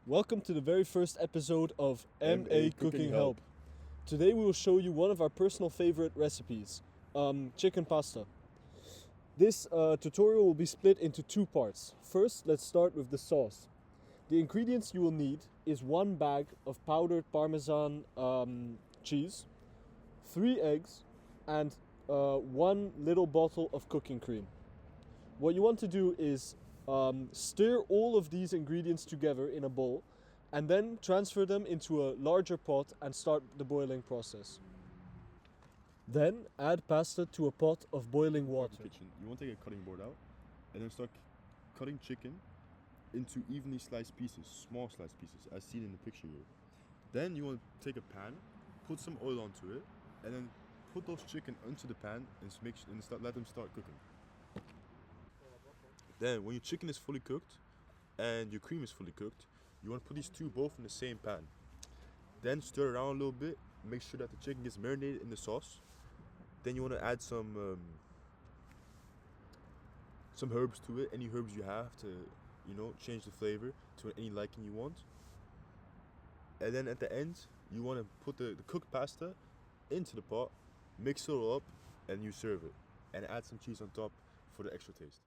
Welcome to the very first episode of MA Cooking Help. Today we will show you one of our personal favorite recipes, chicken pasta. This tutorial will be split into two parts. First, let's start with the sauce. The ingredients you will need is 1 bag of powdered Parmesan cheese, 3 eggs, and 1 little bottle of cooking cream. What you want to do is stir all of these ingredients together in a bowl and then transfer them into a larger pot and start the boiling process. Then add pasta to a pot of boiling water. Kitchen. You want to take a cutting board out and then start cutting chicken into evenly sliced pieces, small sliced pieces, as seen in the picture here. Then you want to take a pan, put some oil onto it, and then put those chicken into the pan and let them start cooking. Then when your chicken is fully cooked and your cream is fully cooked, you want to put these two both in the same pan. Then stir around a little bit, make sure that the chicken gets marinated in the sauce. Then you want to add some herbs to it, any herbs you have to, change the flavor to any liking you want. And then at the end, you want to put the cooked pasta into the pot, mix it all up, and you serve it. And add some cheese on top for the extra taste.